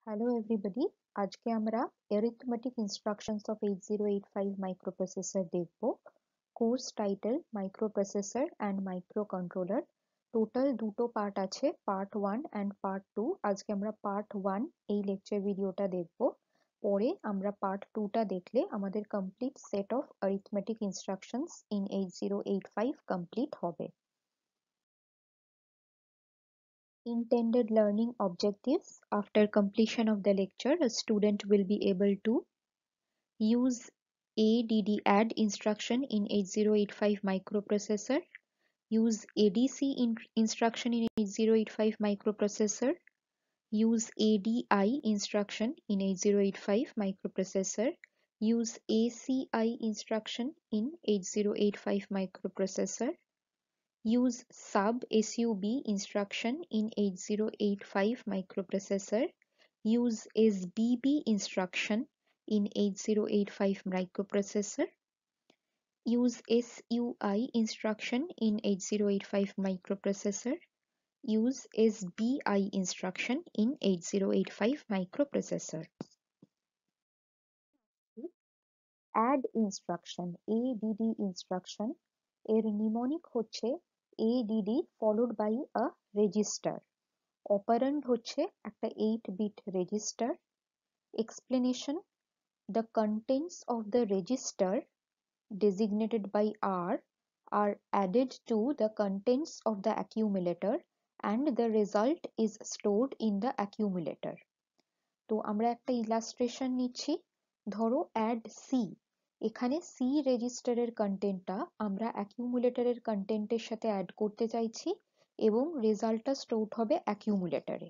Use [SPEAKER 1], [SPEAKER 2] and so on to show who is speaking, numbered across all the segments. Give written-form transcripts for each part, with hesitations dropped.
[SPEAKER 1] Hello everybody, আজকে আমরা arithmetic instructions of 8085 microprocessor দেখব। Course title microprocessor and microcontroller. Total দুটো পার্ট আছে, পার্ট 1 অ্যান্ড পার্ট 2। আজকে আমরা পার্ট 1 এই লেকচার ভিডিওটা দেখব। পরে আমরা পার্ট 2টা দেখলে আমাদের complete set of arithmetic instructions in 8085 complete হবে। Intended learning objectives. After completion of the lecture, a student will be able to use add instruction in 8085 microprocessor, use ADC instruction in 8085 microprocessor, use ADI instruction in 8085 microprocessor, use ACI instruction in 8085 microprocessor, use sub instruction in 8085 microprocessor, use SBB instruction in 8085 microprocessor, use SUI instruction in 8085 microprocessor, use SBI instruction in 8085 microprocessor. Add instruction, ADD instruction, এর mnemonic হচ্ছে ADD followed by a register. Operand হচ্ছে একটা 8-bit register. Explanation: the contents of the register designated by R are added to the contents of the accumulator and the result is stored in the accumulator. তো আমরা একটা illustration নিচ্ছি। ধরো add C, এখানে C রেজিস্টারের কন্টেন্টটা আমরা অ্যাকিউমুলেটরের কন্টেন্টের সাথে অ্যাড করতে চাইছি এবং রেজাল্টটা স্টোর হবে অ্যাকিউমুলেটরে।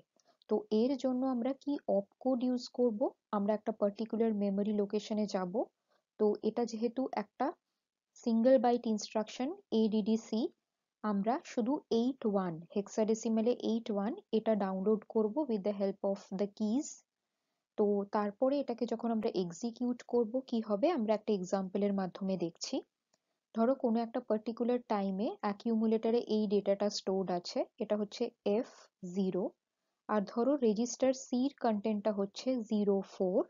[SPEAKER 1] তো এর জন্য আমরা কি অপকোড ইউজ করব? আমরা একটা পার্টিকুলার মেমরি লোকেশনে যাব। তো এটা যেহেতু একটা সিঙ্গেল বাইট ইনস্ট্রাকশন ADDC, আমরা শুধু 81 হেক্সাডেসিমেলে 81 এটা ডাউনলোড করব with the help of the keys. তো তারপরে এটাকে যখন আমরা এক্সিকিউট করব কি হবে আমরা একটা এক্সাম্পলের মাধ্যমে দেখছি। ধরো কোনো একটা পার্টিকুলার টাইমে অ্যাকিউমুলেটরে এই ডেটাটা স্টোরড আছে, এটা হচ্ছে F0, আর ধরো রেজিস্টার সির কন্টেন্টটা হচ্ছে 04।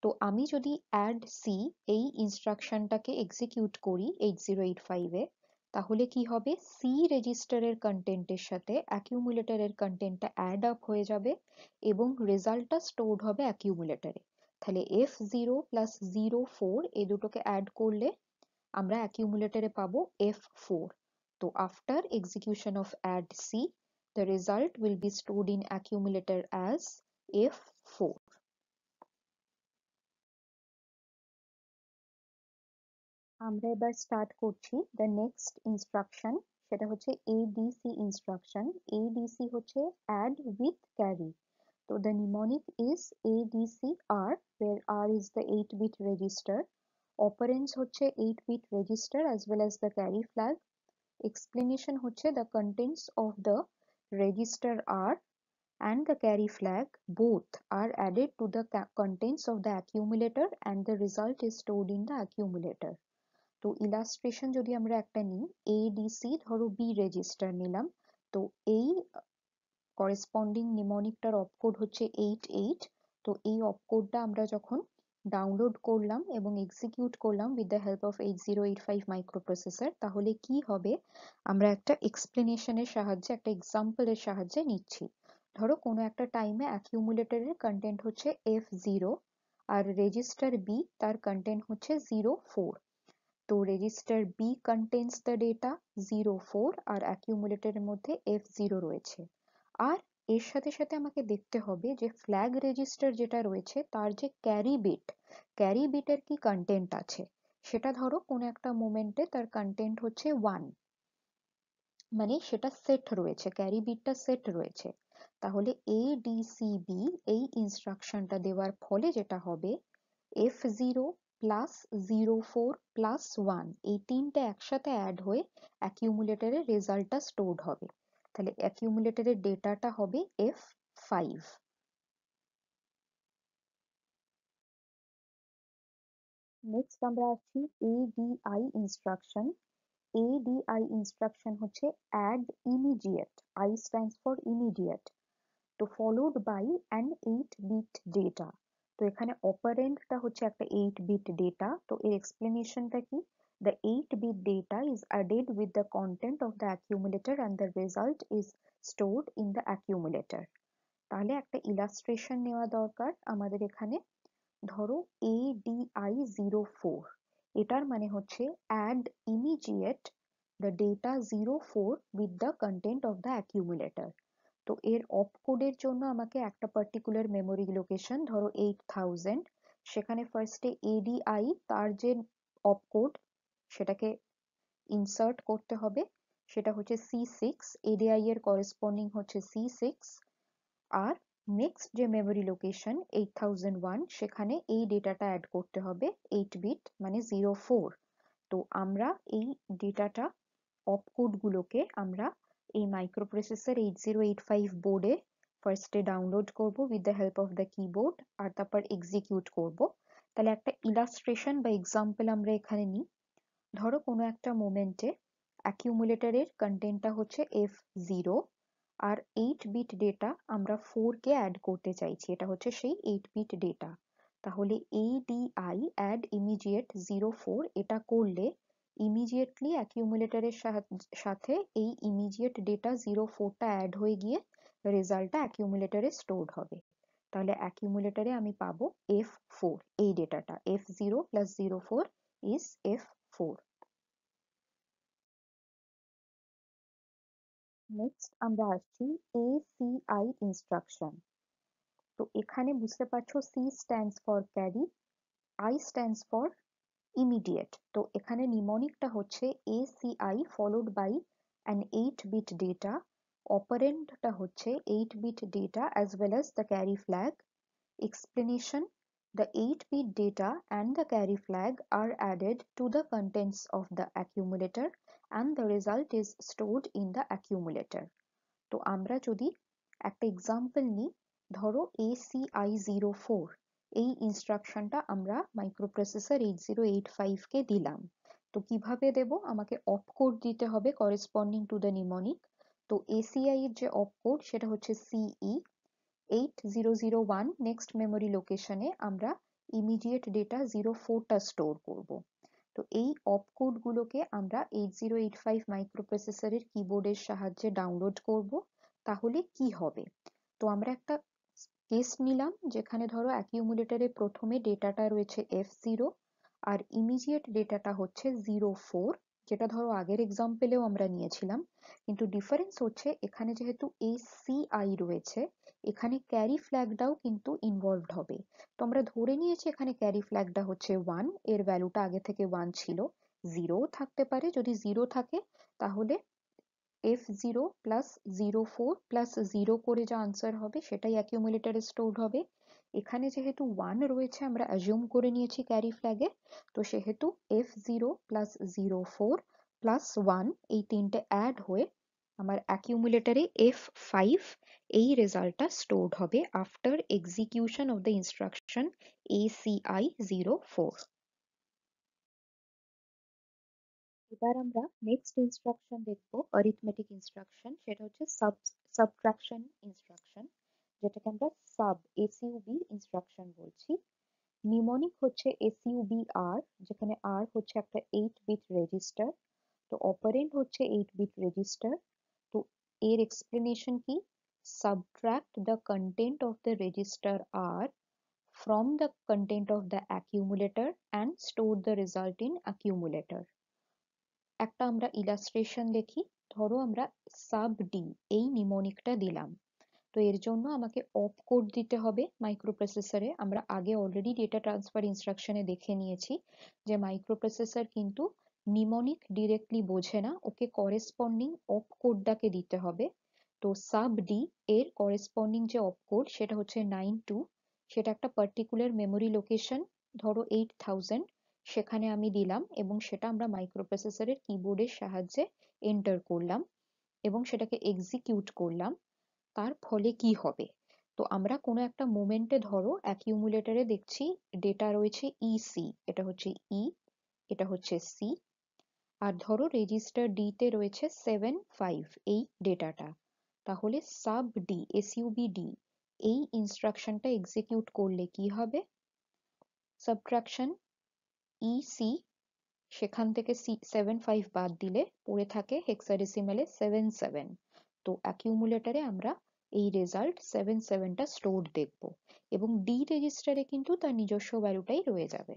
[SPEAKER 1] তো আমি যদি অ্যাড সি এই ইনস্ট্রাকশনটাকে এক্সিকিউট করি 8085 এ, তাহলে কি হবে সি রেজিস্টারের কন্টেন্টের সাথে অ্যাকিউমুলেটরের কন্টেন্টটা অ্যাড আপ হয়ে যাবে এবং রেজাল্টটা স্টোরড হবে অ্যাকিউমুলেটরে। তাহলে F0 প্লাস 04 এই দুটোকে অ্যাড করলে আমরা অ্যাকিউমুলেটরে পাবো F4। তো after execution of add C, the result will be stored in accumulator as F4. আমরা এবার স্টার্ট করছি দ্য নেক্সট ইনস্ট্রাকশন, সেটা হচ্ছে ADC ইনস্ট্রাকশন। ADC হচ্ছে অ্যাড উইথ ক্যারি। তো the mnemonic is ADCR, where R is the 8-bit register. Operands হচ্ছে 8-bit register as well as the carry flag. Explanation হচ্ছে the contents of the register R and the carry flag both are added to the contents of the accumulator and the result is stored in the accumulator. তো illustration যদি আমরা একটা নিই, ADC ধরো B register নিলাম। তো এই corresponding নিমোনিকটার opcode হচ্ছে 88। তো এই অপকোডটা আমরা যখন ডাউনলোড করলাম এবং এক্সিকিউট করলাম with the help of 8085 microprocessor, তাহলে কি হবে আমরা একটা এক্সপ্লেনেশনের সাহায্যে, একটা এক্সাম্পলের সাহায্যে নিচ্ছি। ধরো কোনো একটা টাইমে অ্যাকিউমুলেটরের কন্টেন্ট হচ্ছে F0 আর রেজিস্টার B তার কন্টেন্ট হচ্ছে 04। তো register B contains the data 04 আর অ্যাকিউমুলেটরের মধ্যে F0 রয়েছে। আর এর সাথে সাথে আমাকে দেখতে হবে যে ফ্ল্যাগ রেজিস্টার যেটা রয়েছে তার যে ক্যারি বিটের কি কন্টেন্ট আছে। সেটা ধরো কোনো একটা মোমেন্টে তার কন্টেন্ট হচ্ছে 1, মানে সেটা সেট রয়েছে, ক্যারি বিটটা সেট রয়েছে। তাহলে ADCB এই ইনস্ট্রাকশনটা দেওয়ার ফলে যেটা হবে F0 প্লাস 04 প্লাস 1 এই তিনটে একসাথে অ্যাড হয়ে অ্যাকিউমুলেটরের রেজাল্টটা স্টোরড হবে। তাহলে অ্যাকিউমুলেটরের ডেটাটা হবে F5। নেক্সট আমরা আসছি ADI ইনস্ট্রাকশন। ADI ইনস্ট্রাকশন হচ্ছে add immediate, I stands for immediate। তো followed by an 8 bit data. তো এখানে অপারেন্ডটা হচ্ছে একটা 8 বিট ডেটা। তো এর এক্সপ্লেনেশনটা কি? The 8 bit data is added with the content of the accumulator and the result is stored in the accumulator. তাহলে একটা ইলাস্ট্রেশন নেওয়া দরকার আমাদের এখানে। ধরো ADI04, এটার মানে হচ্ছে add immediate the data 04 with the content of the accumulator। তো এর অপকোডের জন্য আমাকে একটা পার্টিকুলার মেমোরি লোকেশন, ধরো 8000, সেখানে ফার্স্টে ADI তার যে অপকোড সেটাকে ইনসার্ট করতে হবে, সেটা হচ্ছে C6, ADI এর করেসপন্ডিং হচ্ছে C6। আর নেক্সট যে মেমোরি লোকেশন 8001, সেখানে এই ডেটাটা অ্যাড করতে হবে 8 বিট মানে 04। তো আমরা এই ডেটাটা অপকোড গুলোকে আমরা এই মাইক্রোপ্রসেসর 8085 বোর্ডে ফার্স্টে ডাউনলোড করব with the help of the keyboard, আর তারপর এক্সিকিউট করব। তাহলে একটা ইলাস্ট্রেশন বা এক্সাম্পল আমরা এখানে নিই। ধরো কোনো একটা মোমেন্টে অ্যাকিউমুলেটরের কন্টেন্টটা হচ্ছে F0, আর 8 বিট ডেটা আমরা 4 কে অ্যাড করতে চাইছি, এটা হচ্ছে সেই 8 বিট ডেটা। তাহলে ADI add immediate 04 এটা করলে ইমিডিয়েটলি অ্যাকিউমুলেটরের সাথে এই ইমিডিয়েট ডেটা 04টা অ্যাড হয়ে গিয়ে রেজাল্টটা অ্যাকিউমুলেটরে স্টোরড হবে। তাহলে অ্যাকিউমুলেটরে আমি পাবো F4, এই ডেটাটা F0 plus 04 is F4। Next আমরা আসছি ACI ইনস্ট্রাকশন। তো এখানে বুঝতে পারছো C stands for carry, I stands for immediate। তো এখানে নিমোনিকটা হচ্ছে ACI followed by an 8 bit data, অপারেন্ডটা হচ্ছে 8 bit data as well as the carry flag। Explanation: the 8 bit data and the carry flag are added to the contents of the accumulator and the result is stored in the accumulator। তো আমরা যদি একটা example নিই, ধরো ACI04, এই ইনস্ট্রাকশনটা আমরা microprocessor 8085 কে দিলাম। তো কিভাবে দেব? আমাকে অপকোড দিতে হবে করেসপন্ডিং টু দ্য নিমোনিক। তো ACI এর যে অপকোড সেটা হচ্ছে CE 8001। নেক্সট মেমোরি লোকেশনে আমরা ইমিডিয়েট ডেটা 04টা স্টোর করব। তো এই অপকোড গুলোকে আমরা 8085 মাইক্রোপ্রসেসরের কিবোর্ডের সাহায্যে ডাউনলোড করব। তাহলে কি হবে? তো আমরা একটা কেস নিলাম যেখানে ধরো অ্যাকিউমুলেটরে প্রথমে ডেটাটা রয়েছে F0 আর ইমিডিয়েট ডেটাটা হচ্ছে 04, যেটা ধরো আগের এক্সাম্পলেও আমরা নিয়েছিলাম। কিন্তু ডিফারেন্স হচ্ছে এখানে যেহেতু ACI রয়েছে, এখানে ক্যারি ফ্ল্যাগটাও কিন্তু ইনভলভড হবে। তো আমরা ধরে নিয়েছি এখানে ক্যারি ফ্ল্যাগটা হচ্ছে 1, এর ভ্যালুটা আগে থেকে 1 ছিল। 0 থাকতে পারে, যদি 0 থাকে তাহলে F0 plus 04 plus 0 করে যা আনসার হবে সেটাই অ্যাকিউমুলেটরে স্টোরড হবে। এখানে যেহেতু 1 রয়েছে আমরা অ্যাজিউম করে নিয়েছি ক্যারি ফ্ল্যাগে, তো সেহেতু F0 plus 04 plus 1 এই তিনটে অ্যাড হয়ে আমার অ্যাকিউমুলেটরে F5 এই রেজাল্টটা স্টোরড হবে after execution of the instruction ACI04। এবার আমরা নেক্সট ইনস্ট্রাকশন দেখবো, অরিথমেটিক ইনস্ট্রাকশন, সেটা হচ্ছে সাবট্রাকশন ইনস্ট্রাকশন, যেটাকে আমরা SUB ইনস্ট্রাকশন বলছি। নিমোনিক হচ্ছে SUBR, যেখানে R হচ্ছে একটা 8 বিট রেজিস্টার। তো অপারেন্ড হচ্ছে 8 বিট রেজিস্টার। তো এর এক্সপ্লেনেশন কি? Subtract the content of the register R from the content of the accumulator and store the result in accumulator। একটা আমরা ইলাস্ট্রেশন দেখি। ধরো আমরা সাব ডি এই নিমোনিকটা দিলাম। তো এর জন্য আমাকে অপকোড দিতে হবে মাইক্রোপ্রসেসরে। আমরা আগে অলরেডি ডেটা ট্রান্সফার ইনস্ট্রাকশনে দেখে নিয়েছি যে মাইক্রোপ্রসেসর কিন্তু নিমোনিক ডিরেক্টলি বোঝে না, ওকে করেসপন্ডিং অপকোডটাকে দিতে হবে। তো সাব ডি এর করেসপন্ডিং যে অপকোড সেটা হচ্ছে 92, সেটা একটা পার্টিকুলার মেমোরি লোকেশন, ধরো 8000, সেখানে আমি দিলাম এবং সেটা আমরা মাইক্রোপ্রসেসরের কিবোর্ডের সাহায্যে এন্টার করলাম এবং সেটাকে এক্সিকিউট করলাম। তার ফলে কি হবে? তো আমরা কোনো একটা মোমেন্টে ধরো অ্যাকিউমুলেটরে দেখছি ডেটা রয়েছে ইসি, এটা হচ্ছে ই, এটা হচ্ছে সি, আর ধরো রেজিস্টার ডি তে রয়েছে 75 এই ডেটাটা। তাহলে সাব ডি SUBD এই ইনস্ট্রাকশনটা এক্সিকিউট করলে কি হবে, সাবট্রাকশন EC সেখান থেকে 75 বাদ দিলে পড়ে থাকে হেক্সাডেসিমালে 77। তো অ্যাকিউমুলেটরে আমরা এই রেজাল্ট 77টা স্টোর দেখব এবং ডি রেজিস্টারে কিন্তু তার নিজস্ব ভ্যালুটাই রয়ে যাবে।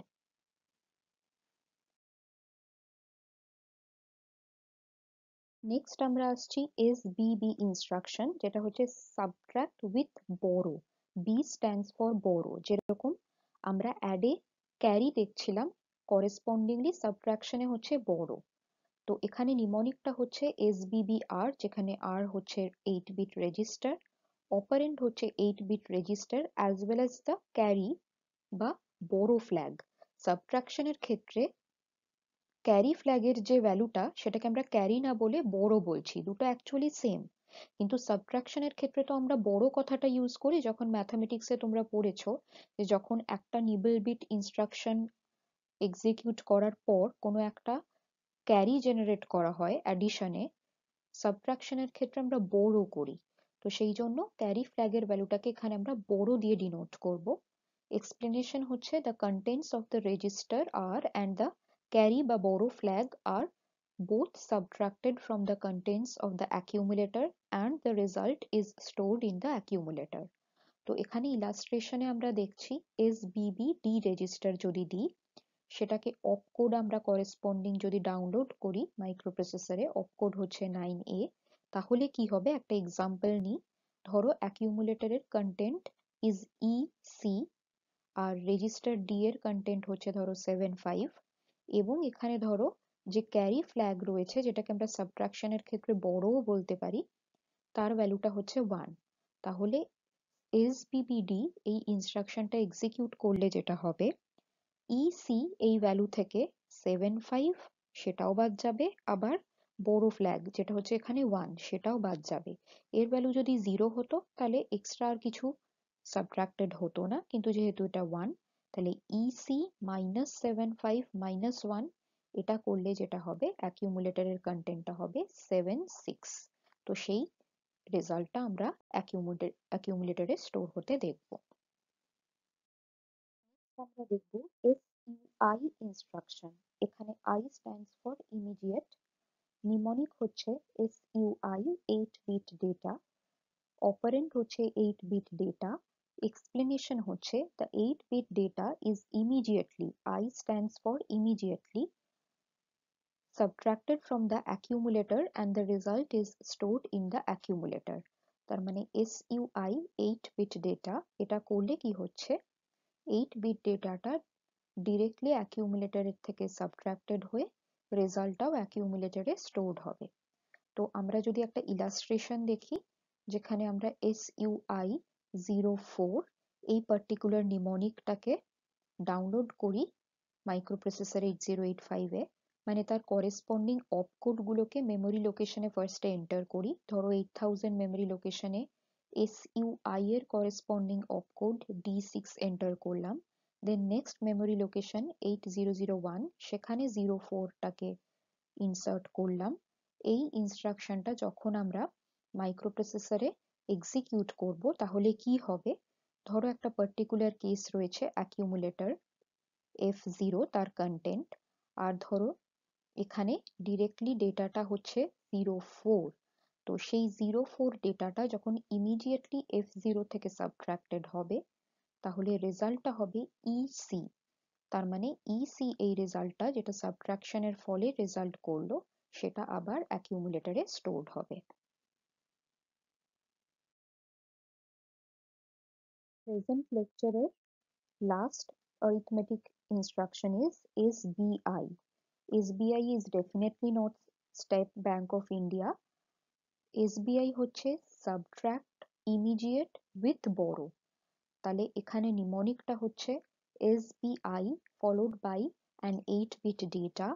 [SPEAKER 1] নেক্সট আমরা আসছি SBB ইনস্ট্রাকশন, যেটা হচ্ছে subtract with borrow. B stands for borrow. যেরকম আমরা অ্যাডে ক্যারি দেখছিলাম, করেসপন্ডিংলি সাবট্রাকশনে হচ্ছে বোরো। তো এখানে নিমোনিকটা হচ্ছে SBBR, যেখানে R হচ্ছে 8 বিট রেজিস্টার, অপারেন্ড হচ্ছে 8 bit register as well as the carry বা বোরো ফ্ল্যাগ। সাবট্রাকশনের ক্ষেত্রে ক্যারি ফ্ল্যাগের যে ভ্যালুটা সেটাকে আমরা ক্যারি না বলে বড় বলছি, দুটো অ্যাকচুয়ালি সেম। কিন্তু সাবট্রাকশনের ক্ষেত্রে তো আমরা বড় কথাটা ইউজ করি। যখন ম্যাথামেটিক্সে তোমরা পড়েছো যে যখন একটা নিবল বিট ইনস্ট্রাকশন এক্সিকিউট করার পর কোনো একটা ক্যারি জেনারেট করা হয় অ্যাডিশনে, সাবট্রাকশনের ক্ষেত্রে আমরা বড় করি। তো সেই জন্য ক্যারি ফ্ল্যাগের ভ্যালুটাকে এখানে আমরা বড় দিয়ে ডিনোট করব। এক্সপ্লেনেশন হচ্ছে the contents of the register আর অ্যান্ড দ্য carry বা borrow flag are both subtracted from the contents of the accumulator and the result is stored in the accumulator. তো এখানে ইলাস্ট্রেশনে আমরা দেখছি SBBD রেজিস্টার যদি দিই, সেটাকে অপকোড আমরা করেসপন্ডিং যদি ডাউনলোড করি মাইক্রোপ্রসেসরে, অপকোড হচ্ছে 9A, তাহলে কি হবে একটা এক্সাম্পল নিই। ধরো অ্যাকিউমুলেটরের কন্টেন্ট ইজ EC আর রেজিস্টার ডি এর কন্টেন্ট হচ্ছে ধরো 75, এবং এখানে ধরো যে ক্যারি ফ্ল্যাগ রয়েছে যেটাকে আমরা সাবট্রাকশনের ক্ষেত্রে বড়ও বলতে পারি, তার ভ্যালুটা হচ্ছে 1। তাহলে SBBD এই ইনস্ট্রাকশনটা এক্সিকিউট করলে যেটা হবে, EC এই ভ্যালু থেকে 75 সেটাও বাদ যাবে, আবার বড় ফ্ল্যাগ যেটা হচ্ছে এখানে 1 সেটাও বাদ যাবে। এর ভ্যালু যদি 0 হতো তাহলে এক্সট্রা আর কিছু সাবট্রাক্টেড হতো না, কিন্তু যেহেতু এটা 1 তাহলে EC -75 - 1 এটা করলে যেটা হবে অ্যাকিউমুলেটরের কন্টেন্টটা হবে 76। তো সেই রেজাল্টটা আমরা অ্যাকিউমুলেটরে স্টোর হতে দেখব। আমরা দেখব SUI ইনস্ট্রাকশন। এখানে I stands for immediate, mnemonic হচ্ছে SUI 8 বিট ডেটা, অপারেন্ড হচ্ছে 8 বিট ডেটা, এক্সপ্লেনেশন হচ্ছে the 8 bit data is immediately, I stands for immediately, subtracted from the accumulator and the result is stored in the accumulator। তার মানে SUI 8 bit data এটা করলে কি হচ্ছে, 8 bit ডেটাটা directly অ্যাকিউমুলেটরের থেকে subtracted হয়ে রেজাল্টটাও অ্যাকিউমুলেটরে স্টোরড হবে। তো আমরা যদি একটা ইলাস্ট্রেশন দেখি, যেখানে আমরা SUI 04 এই পার্টিকুলার নিমোনিকটাকে ডাউনলোড করি মাইক্রোপ্রসেসর 8085 এ, মানে তার করেসপন্ডিং অপকোড গুলোকে মেমোরি লোকেশনে ফার্স্টে এন্টার করি। ধরো 8000 মেমোরি লোকেশনে SUI এর করেসপন্ডিং অপকোড D6 এন্টার করলাম, দেন নেক্সট মেমোরি লোকেশন 8001 সেখানে 04টাকে ইনসার্ট করলাম। এই ইনস্ট্রাকশনটা যখন আমরা মাইক্রোপ্রসেসরে এক্সিকিউট করব তাহলে কি হবে, ধরো একটা পার্টিকুলার কেস রয়েছে অ্যাকিউমুলেটর F0 তার কন্টেন্ট, আর ধরো এখানে ডিরেক্টলি ডেটাটা হচ্ছে 04। তো সেই 04 ডেটাটা যখন ইমিডিয়েটলি F0 থেকে সাবট্রাক্টেড হবে তাহলে রেজাল্টটা হবে EC। তার মানে EC এই রেজাল্টটা যেটা সাবট্রাকশনের ফলে রেজাল্ট করলো সেটা আবার অ্যাকিউমুলেটরে স্টোরড হবে। প্রেজেন্ট লেকচারের last arithmetic instruction is SBI. SBI is definitely not State Bank of India. SBI হচ্ছে subtract immediate with borrow। তাহলে এখানে নিমোনিকটা হচ্ছে SBI followed by an 8 bit data।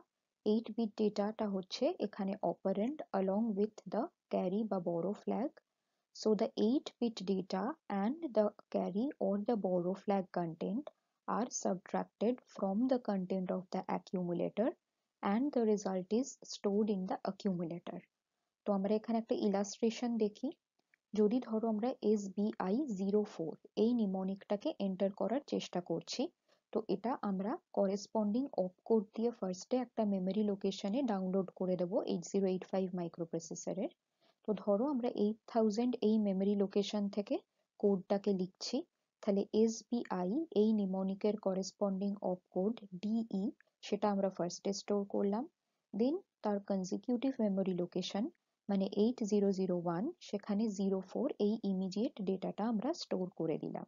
[SPEAKER 1] 8 bit ডেটাটা হচ্ছে এখানে operand along with the carry বা borrow flag। So the 8 bit data and the carry or the borrow flag content are subtracted from the content of the accumulator and the result is stored in the accumulator। তো আমরা এখানে একটা illustration দেখি। যদি ধরো আমরা SBI04 এই নিমোনিকটাকে enter করার চেষ্টা করছি, তো এটা আমরা করেসপন্ডিং অপ কোড দিয়ে ফার্স্টে একটা মেমোরি লোকেশনে ডাউনলোড করে দেবো 8085 মাইক্রোপ্রসেসরের। তো ধরো আমরা 8000 এই মেমোরি লোকেশন থেকে কোডটাকে লিখছি, তাহলে SBI এই নিমোনিকের করেসপন্ডিং অপ কোড DE সেটা আমরা ফার্স্টে স্টোর করলাম, দেন তার কনজিকিউটিভ মেমোরি লোকেশন মানে 8001 সেখানে 04 এই ইমিডিয়েট ডেটাটা আমরা স্টোর করে দিলাম।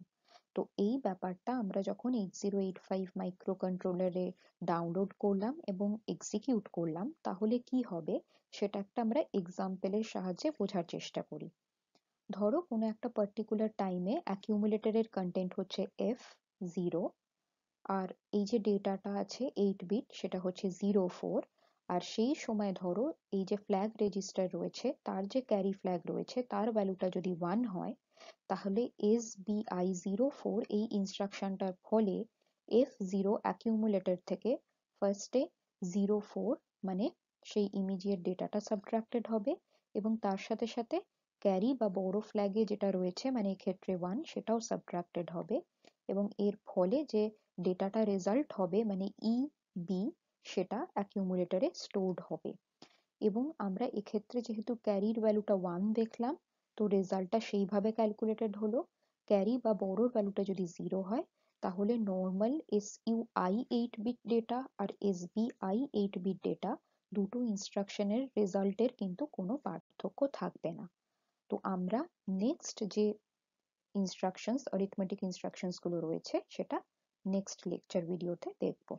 [SPEAKER 1] তো এই ব্যাপারটা আমরা যখন 8085 মাইক্রো কন্ট্রোলারে ডাউনলোড করলাম এবং এক্সিকিউট করলাম, তাহলে কি হবে সেটা একটা আমরা এক্সাম্পলের সাহায্যে বোঝার চেষ্টা করি। ধরো কোনো একটা পার্টিকুলার টাইমে অ্যাকিউমুলেটরের কন্টেন্ট হচ্ছে F0, আর এই যে ডেটাটা আছে 8 বিট সেটা হচ্ছে 04, আর সেই সময় ধরো এই যে ফ্ল্যাগ রেজিস্টার রয়েছে তার যে ক্যারি ফ্ল্যাগ রয়েছে তার ভ্যালুটা যদি 1 হয়, তাহলে SBI04 এই ইনস্ট্রাকশনটার ফলে F0 অ্যাকিউমুলেটর থেকে ফার্স্টে 04 মানে সেই ইমিডিয়েট ডেটাটা সাবট্রাক্টেড হবে, এবং তার সাথে সাথে ক্যারি বা বড় ফ্ল্যাগে যেটা রয়েছে মানে এক্ষেত্রে 1 সেটাও সাবট্রাক্টেড হবে, এবং এর ফলে যে ডেটাটা রেজাল্ট হবে মানে EB সেটা অ্যাকিউমুলেটরে স্টোরড হবে। এবং আমরা এক্ষেত্রে যেহেতু ক্যারির ভ্যালুটা 1 দেখলাম, তো রেজাল্টটা সেইভাবে ক্যালকুলেটেড হলো। ক্যারি বা বড়োর ভ্যালুটা যদি 0 হয়, তাহলে নর্মাল SUI 8 বিট ডেটা আর SBI 8 বিট ডেটা দুটো ইনস্ট্রাকশনের রেজাল্টের কিন্তু কোনো পার্থক্য থাকবে না। তো আমরা নেক্সট যে ইনস্ট্রাকশনস অরিথমেটিক ইনস্ট্রাকশনস গুলো রয়েছে সেটা নেক্সট লেকচার ভিডিওতে দেখবো।